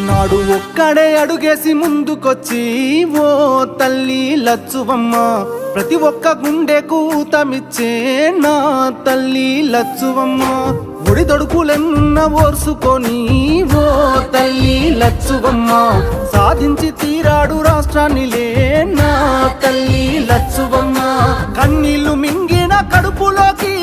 నాడు ఒక్కడే అడుగేసి ముందుకొచ్చి ఓ తల్లి లచ్చువమ్మ ప్రతి ఒక్క గుండెకు ఊతమిచ్చే నా తల్లి లచ్చువమ్మ ఒడిదొడుకులెన్న ఓర్సుకొని ఓ తల్లి లచ్చువమ్మ సాధించి తీరాడు రాష్ట్రాన్నిలే నా తల్లి లచ్చువమ్మ కన్నీళ్లు మింగిన కడుపులోకి